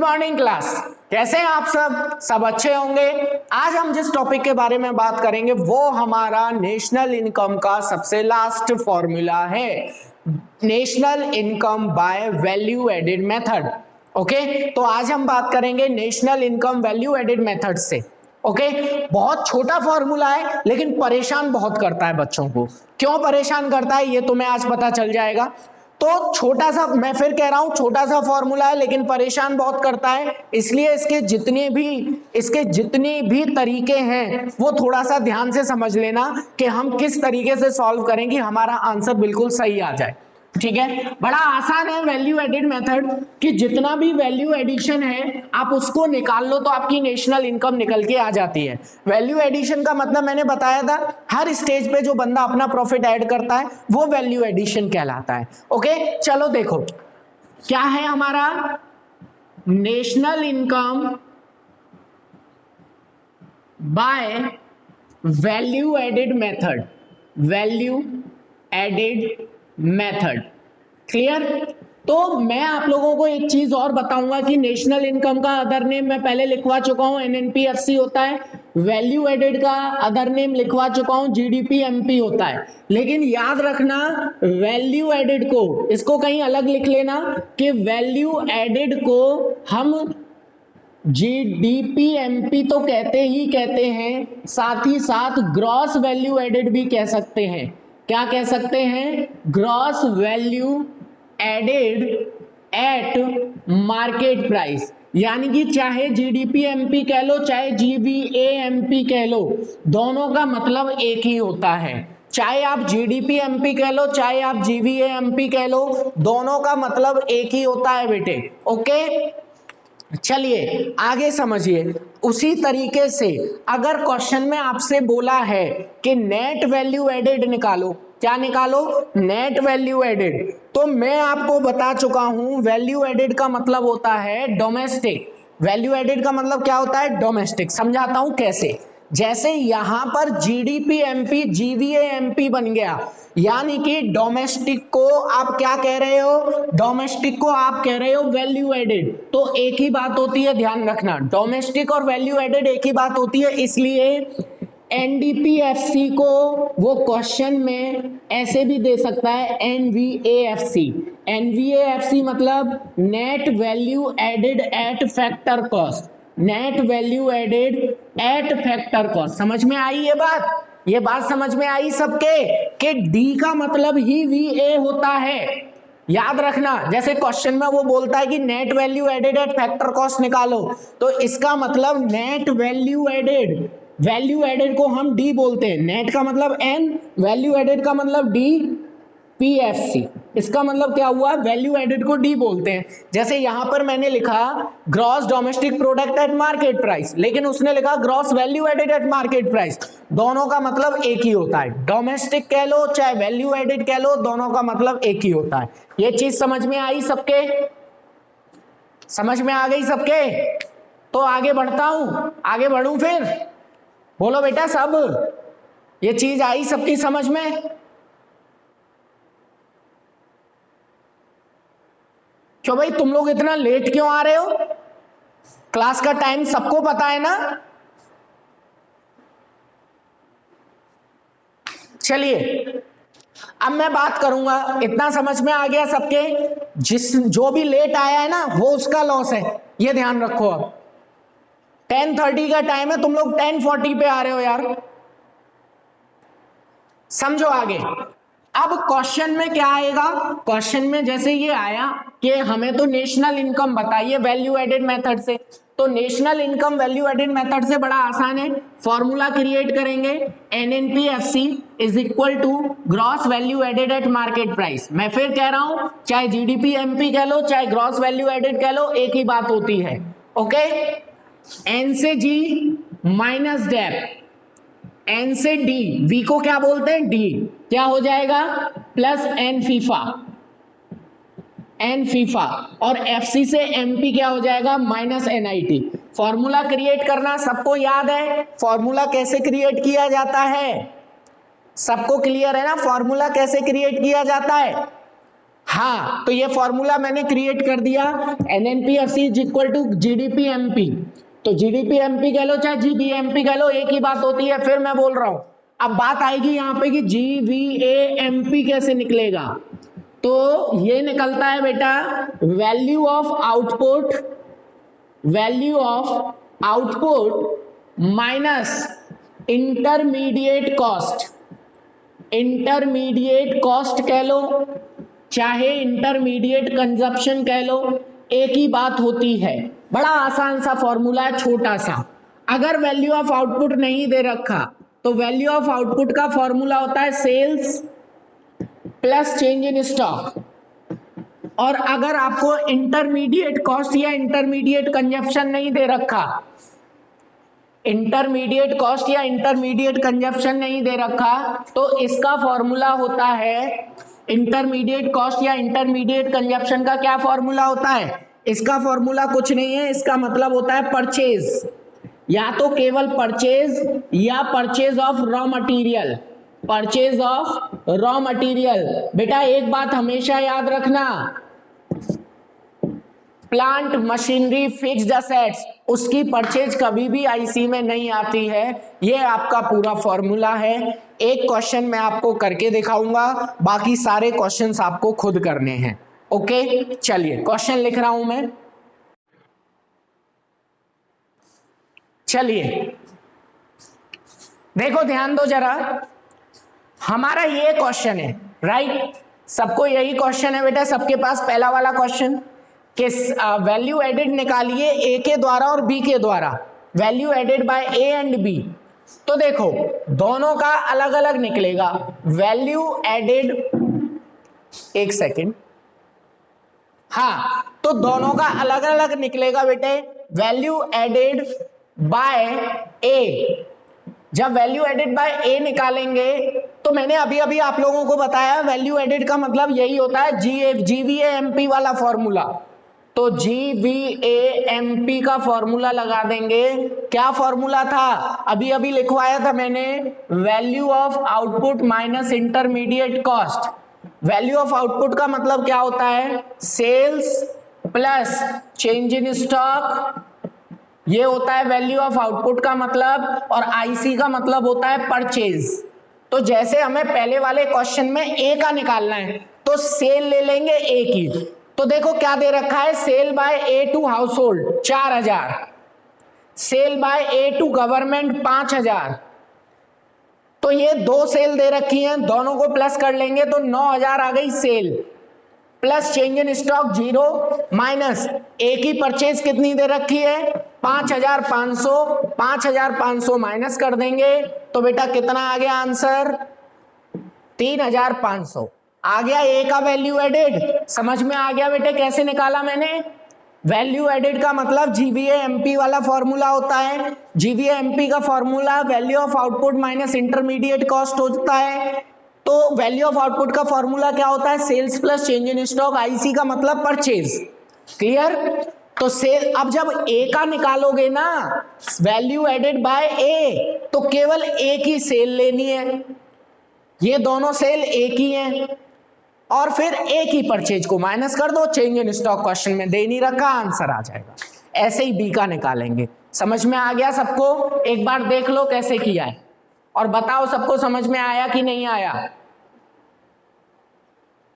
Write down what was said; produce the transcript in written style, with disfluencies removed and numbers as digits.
Morning class, कैसे हैं आप सब अच्छे होंगे। आज हम जिस टॉपिक के बारे में बात करेंगे वो हमारा नेशनल इनकम का सबसे लास्ट फॉर्मूला है, national income by value added method. Okay, तो आज हम बात करेंगे national income value added method से। ओके, बहुत छोटा फॉर्मूला है लेकिन परेशान बहुत करता है बच्चों को। क्यों परेशान करता है ये तुम्हें आज पता चल जाएगा। तो छोटा सा, मैं फिर कह रहा हूं, छोटा सा फॉर्मूला है लेकिन परेशान बहुत करता है, इसलिए इसके जितने भी तरीके हैं वो थोड़ा सा ध्यान से समझ लेना कि हम किस तरीके से सॉल्व करें कि हमारा आंसर बिल्कुल सही आ जाए। ठीक है, बड़ा आसान है वैल्यू एडेड मेथड कि जितना भी वैल्यू एडिशन है आप उसको निकाल लो तो आपकी नेशनल इनकम निकल के आ जाती है। वैल्यू एडिशन का मतलब मैंने बताया था, हर स्टेज पे जो बंदा अपना प्रॉफिट ऐड करता है वो वैल्यू एडिशन कहलाता है। ओके, चलो देखो क्या है हमारा national income by value added method, value added method. Clear. तो मैं आप लोगों को एक चीज और बताऊंगा कि नेशनल इनकम का अदर नेम मैं पहले लिखवा चुका हूं, एनएनपीएफसी होता है। वैल्यू एडेड का अदर नेम लिखवा चुका हूं, जीडीपीएमपी होता है। लेकिन याद रखना वैल्यू एडेड को, इसको कहीं अलग लिख लेना कि वैल्यू एडेड को हम जीडीपीएमपी तो कहते ही कहते हैं, साथ ही साथ ग्रॉस वैल्यू एडेड भी कह सकते हैं। क्या कह सकते हैं? Gross value added at market price. यानी कि चाहे जीडीपीएमपी कह लो चाहे जीवीएएमपी कह लो, दोनों का मतलब एक ही होता है। चाहे आप जीडीपीएमपी कह लो चाहे आप जीवीएएमपी कह लो, दोनों का मतलब एक ही होता है बेटे। ओके, चलिए आगे समझिए। उसी तरीके से अगर क्वेश्चन में आपसे बोला है कि नेट वैल्यू एडेड निकालो, क्या निकालो? Net value added. तो मैं आपको बता चुका हूं वैल्यू एडेड का मतलब होता है डोमेस्टिक। वैल्यू एडेड का मतलब क्या होता है? डोमेस्टिक। समझाता हूं कैसे। जैसे यहां पर जीडीपीएमपी जीवीएएमपी बन गया, यानी कि डोमेस्टिक को आप क्या कह रहे हो? डोमेस्टिक को आप कह रहे हो वैल्यू एडेड। तो एक ही बात होती है, ध्यान रखना, डोमेस्टिक और वैल्यू एडेड एक ही बात होती है। इसलिए एनडीपीएफसी को वो क्वेश्चन में ऐसे भी दे सकता है, एनवीएएफसी। एनवीएएफसी मतलब net value added at factor cost, net value added at factor cost. समझ में आई ये बात? ये बात समझ में आई सबके कि डी का मतलब ही वीए होता है। याद रखना, जैसे क्वेश्चन में वो बोलता है कि net value added at factor cost निकालो, तो इसका मतलब net value added, value added को हम डी बोलते हैं। नेट का मतलब एन, वैल्यू एडेड का मतलब डी पीएफसी। इसका मतलब क्या हुआ? वैल्यू एडेड को डी बोलते हैं। जैसे यहां पर मैंने लिखा gross domestic product at market price, लेकिन उसने लिखा gross value added at market price. दोनों का मतलब एक ही होता है। डोमेस्टिक कह लो चाहे वैल्यू एडेड कह लो, दोनों का मतलब एक ही होता है। ये चीज समझ में आई सबके? समझ में आ गई सबके? तो आगे बढ़ता हूं, आगे बढ़ूं फिर। बोलो बेटा सब, ये चीज आई सबकी समझ में? क्यों भाई तुम लोग इतना लेट क्यों आ रहे हो? क्लास का टाइम सबको पता है ना? चलिए अब मैं बात करूंगा, इतना समझ में आ गया सबके? जो भी लेट आया है ना वो उसका लॉस है, ये ध्यान रखो। अब 10:30 का टाइम है, तुम लोग 10:40 पे आ रहे हो यार, समझो आगे। अब क्वेश्चन में क्या आएगा? क्वेश्चन में जैसे ये आया कि हमें तो नेशनल इनकम बताइए वैल्यू एडेड मेथड से, तो national income value added method से बड़ा आसान है। फॉर्मूला क्रिएट करेंगे, NNPFC is equal to gross value added at market price. मैं फिर कह रहा हूं, चाहे जीडीपीएमपी कह लो चाहे ग्रॉस वैल्यू एडेड कह लो, एक ही बात होती है। ओके, एन से जी माइनस डेप, एन से डी, वी को क्या बोलते हैं? डी। क्या हो जाएगा? प्लस एन फीफा, एन फीफा, और एफसी से एमपी क्या हो जाएगा? Minus NIT. फॉर्मूला क्रिएट करना सबको याद है? फॉर्मूला कैसे क्रिएट किया जाता है? सबको क्लियर है ना फॉर्मूला कैसे क्रिएट किया जाता है? हाँ, तो ये फॉर्मूला मैंने क्रिएट कर दिया, NNP/80 is equal to GDP/MP। तो GDP/MP कह लो चाहे GVA/MP कह लो, एक ही बात होती है। फिर मैं बोल रहा हूं, अब बात आएगी यहाँ पे कि GVA/MP कैसे निकलेगा। तो ये निकलता है बेटा value of output minus intermediate cost कह लो चाहे इंटरमीडिएट कंजप्शन कह लो, एक ही बात होती है। बड़ा आसान सा फॉर्मूला है, छोटा सा। अगर वैल्यू ऑफ आउटपुट नहीं दे रखा तो वैल्यू ऑफ आउटपुट का फॉर्मूला होता है sales plus change in stock. और अगर आपको इंटरमीडिएट कॉस्ट या इंटरमीडिएट कंजप्शन नहीं दे रखा, तो इसका फॉर्मूला होता है इंटरमीडिएट कॉस्ट या इंटरमीडिएट कंजप्शन का क्या फॉर्मूला होता है? इसका फॉर्मूला कुछ नहीं है, इसका मतलब होता है परचेज, या तो केवल परचेज या परचेज ऑफ रॉ मटेरियल। बेटा एक बात हमेशा याद रखना, प्लांट मशीनरी फिक्स्ड असेट्स उसकी परचेज कभी भी आईसी में नहीं आती है। ये आपका पूरा फॉर्मूला है। एक क्वेश्चन मैं आपको करके दिखाऊंगा, बाकी सारे क्वेश्चंस आपको खुद करने हैं। ओके, चलिए क्वेश्चन लिख रहा हूं मैं। चलिए देखो, ध्यान दो जरा, हमारा ये क्वेश्चन है, राइट? सबको यही क्वेश्चन है बेटा, सबके पास पहला वाला क्वेश्चन कि वैल्यू एडेड निकालिए ए के द्वारा और बी के द्वारा, value added by A and B. तो देखो दोनों का अलग अलग निकलेगा वैल्यू एडेड, एक सेकेंड, हाँ, तो दोनों का अलग अलग निकलेगा बेटे वैल्यू एडेड बाय ए। जब वैल्यू एडेड बाय ए निकालेंगे तो मैंने अभी अभी आप लोगों को बताया वैल्यू एडेड का मतलब यही होता है GVA/MP वाला फॉर्मूला। तो GVA/MP का फॉर्मूला लगा देंगे। क्या फॉर्मूला था? अभी अभी लिखवाया था मैंने, value of output minus intermediate cost. Value of output का मतलब क्या होता है? Sales plus change in stock, ये होता है वैल्यू ऑफ आउटपुट का मतलब, और आईसी का मतलब होता है परचेज। तो जैसे हमें पहले वाले क्वेश्चन में ए का निकालना है तो सेल ले लेंगे ए की। तो देखो क्या दे रखा है, sale by A to household 4000, sale by A to government 5000। तो ये दो सेल दे रखी हैं, दोनों को प्लस कर लेंगे तो 9000 आ गई sale, plus change in stock 0 minus A की परचेज कितनी दे रखी है 5500, 5500 माइनस कर देंगे तो बेटा कितना आ गया आंसर? 3500 आ गया। ए का वैल्यू एडेड समझ में आ गया बेटे कैसे निकाला मैंने? वैल्यू एडेड का मतलब GVA/MP वाला फॉर्मूला होता है। GVA/MP का formula value of output minus intermediate cost होता है। तो वैल्यू ऑफ आउटपुट का फॉर्मूला क्या होता है? Sales plus change in stock, IC का मतलब परचेज। क्लियर? तो सेल, अब जब ए का निकालोगे ना वैल्यू एडेड बाय ए, तो केवल एक ही सेल लेनी है, ये दोनों सेल एक ही हैं, और फिर एक ही परचेज को माइनस कर दो, चेंज इन स्टॉक क्वेश्चन में दे नहीं रखा, आंसर आ जाएगा। ऐसे ही बी का निकालेंगे। समझ में आ गया सबको? एक बार देख लो कैसे किया है और बताओ सबको समझ में आया कि नहीं आया।